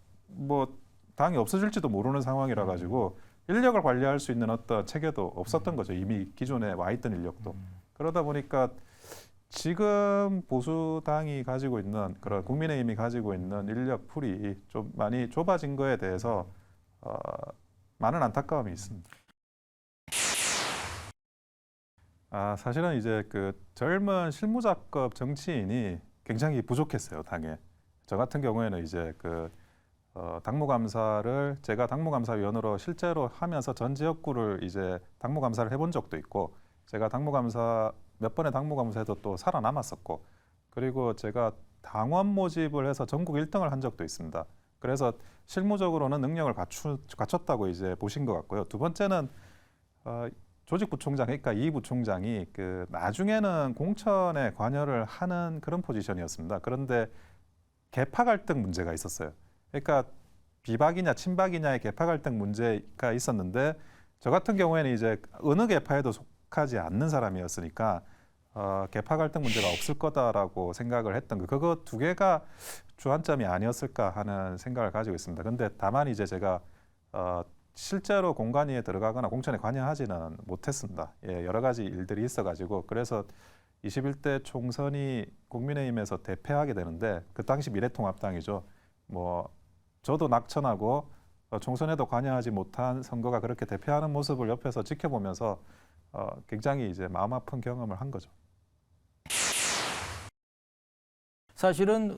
당이 없어질지도 모르는 상황이라 가지고 인력을 관리할 수 있는 어떤 체계도 없었던 거죠. 이미 기존에 와 있던 인력도. 그러다 보니까 지금 보수당이 가지고 있는 그런 국민의힘이 가지고 있는 인력 풀이 좀 많이 좁아진 거에 대해서 많은 안타까움이 있습니다. 사실은 이제 젊은 실무자급 정치인이 굉장히 부족했어요, 당에. 저 같은 경우에는 이제 제가 당무감사위원으로 실제로 하면서 전 지역구를 이제 당무감사를 해본 적도 있고, 제가 몇 번의 당무감사에도 또 살아남았었고, 그리고 제가 당원 모집을 해서 전국 1등을 한 적도 있습니다. 그래서 실무적으로는 능력을 갖췄다고 이제 보신 것 같고요. 두 번째는 조직부총장, 그러니까 이 부총장이 그 나중에는 공천에 관여를 하는 그런 포지션이었습니다. 그런데 계파 갈등 문제가 있었어요. 그러니까 비박이냐 친박이냐의 계파 갈등 문제가 있었는데 저 같은 경우에는 이제 어느 계파에도 속하지 않는 사람이었으니까 계파 갈등 문제가 없을 거다라고 생각을 했던 그거 두 개가 주안점이 아니었을까 하는 생각을 가지고 있습니다. 근데 다만 이제 제가 실제로 공관위에 들어가거나 공천에 관여하지는 못했습니다. 예, 여러 가지 일들이 있어가지고 그래서 21대 총선이 국민의힘에서 대패하게 되는데 그 당시 미래통합당이죠. 뭐 저도 낙천하고 총선에도 관여하지 못한 선거가 그렇게 대패하는 모습을 옆에서 지켜보면서 굉장히 이제 마음 아픈 경험을 한 거죠. 사실은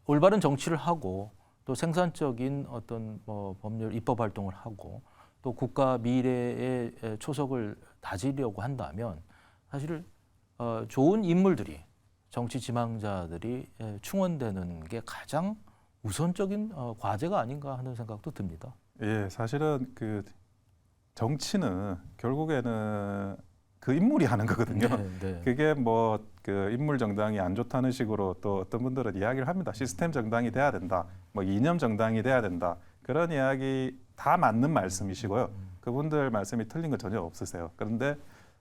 올바른 정치를 하고 또 생산적인 어떤 뭐 법률 입법 활동을 하고 또 국가 미래의 초석을 다지려고 한다면 사실 좋은 인물들이 정치 지망자들이 충원되는 게 가장 우선적인 과제가 아닌가 하는 생각도 듭니다. 예, 사실은 그 정치는 결국에는 그 인물이 하는 거거든요. 네. 그게 뭐 그 인물 정당이 안 좋다는 식으로 또 어떤 분들은 이야기를 합니다. 시스템 정당이 돼야 된다. 뭐 이념 정당이 돼야 된다. 그런 이야기 다 맞는 말씀이시고요. 그분들 말씀이 틀린 거 전혀 없으세요. 그런데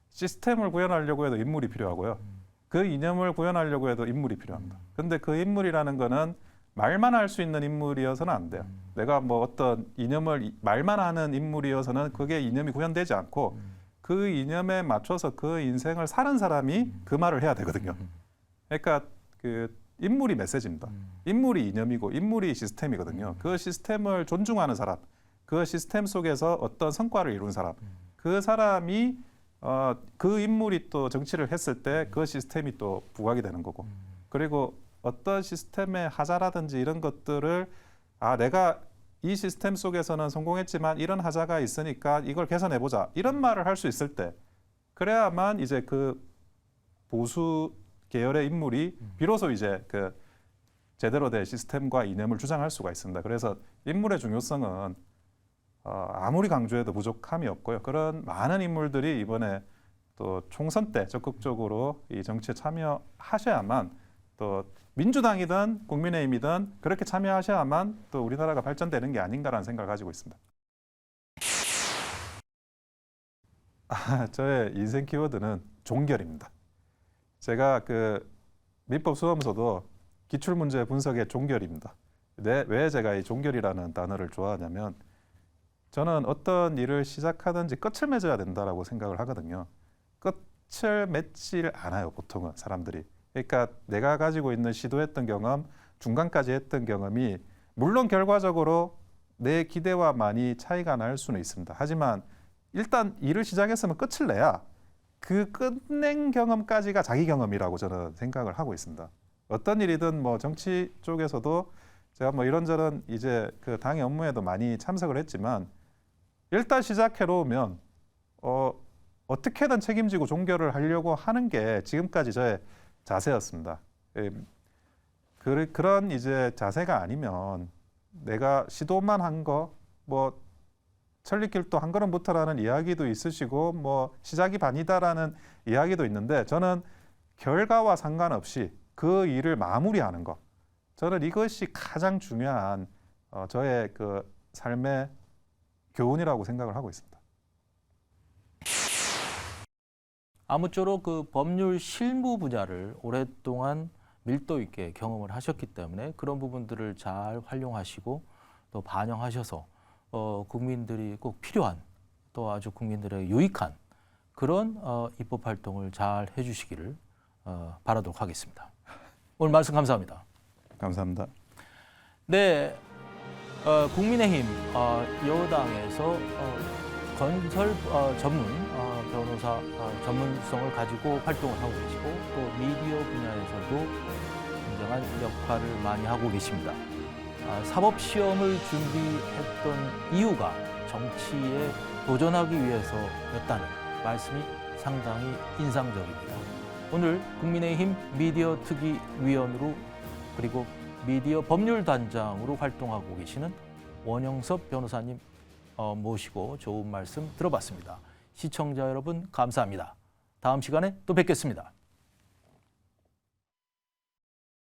시스템을 구현하려고 해도 인물이 필요하고요. 그 이념을 구현하려고 해도 인물이 필요합니다. 그런데 그 인물이라는 거는 말만 할 수 있는 인물이어서는 안 돼요. 내가 뭐 어떤 이념을 말만 하는 인물이어서는 그게 이념이 구현되지 않고 그 이념에 맞춰서 그 인생을 사는 사람이 그 말을 해야 되거든요. 그러니까 그 인물이 메시지입니다. 인물이 이념이고 인물이 시스템이거든요. 그 시스템을 존중하는 사람, 그 시스템 속에서 어떤 성과를 이룬 사람, 그 사람이 그 인물이 또 정치를 했을 때 그 시스템이 또 부각이 되는 거고, 그리고 어떤 시스템의 하자라든지 이런 것들을 내가 이 시스템 속에서는 성공했지만 이런 하자가 있으니까 이걸 개선해보자 이런 말을 할 수 있을 때 그래야만 이제 그 보수 계열의 인물이 비로소 이제 그 제대로 된 시스템과 이념을 주장할 수가 있습니다. 그래서 인물의 중요성은 아무리 강조해도 부족함이 없고요. 그런 많은 인물들이 이번에 또 총선 때 적극적으로 이 정치에 참여하셔야만 또 민주당이든 국민의힘이든 그렇게 참여하셔야만 또 우리나라가 발전되는 게 아닌가라는 생각을 가지고 있습니다. 저의 인생 키워드는 종결입니다. 제가 그 민법 수험서도 기출문제 분석의 종결입니다. 왜 제가 이 종결이라는 단어를 좋아하냐면 저는 어떤 일을 시작하든지 끝을 맺어야 된다라고 생각을 하거든요. 끝을 맺질 않아요, 보통은 사람들이. 그러니까 내가 가지고 있는 시도했던 경험, 중간까지 했던 경험이 물론 결과적으로 내 기대와 많이 차이가 날 수는 있습니다. 하지만 일단 일을 시작했으면 끝을 내야 그 끝낸 경험까지가 자기 경험이라고 저는 생각을 하고 있습니다. 어떤 일이든 뭐 정치 쪽에서도 제가 뭐 이런저런 이제 그 당의 업무에도 많이 참석을 했지만 일단 시작해 놓으면 어떻게든 책임지고 종결을 하려고 하는 게 지금까지 저의 자세였습니다. 그런 이제 자세가 아니면 내가 시도만 한 거, 뭐 천리길도 한 걸음부터라는 이야기도 있으시고 뭐 시작이 반이다라는 이야기도 있는데 저는 결과와 상관없이 그 일을 마무리하는 것, 저는 이것이 가장 중요한 저의 그 삶의 교훈이라고 생각을 하고 있습니다. 아무쪼록 그 법률 실무 분야를 오랫동안 밀도 있게 경험을 하셨기 때문에 그런 부분들을 잘 활용하시고 또 반영하셔서 국민들이 꼭 필요한 또 아주 국민들에게 유익한 그런 입법 활동을 잘 해주시기를 바라도록 하겠습니다. 오늘 말씀 감사합니다. 감사합니다. 네, 국민의힘 여당에서 건설 전문 변호사 전문성을 가지고 활동을 하고 계시고 또 미디어 분야에서도 굉장한 역할을 많이 하고 계십니다. 사법시험을 준비했던 이유가 정치에 도전하기 위해서였다는 말씀이 상당히 인상적입니다. 오늘 국민의힘 미디어 특위위원으로 그리고 미디어 법률단장으로 활동하고 계시는 원영섭 변호사님 모시고 좋은 말씀 들어봤습니다. 시청자 여러분 감사합니다. 다음 시간에 또 뵙겠습니다.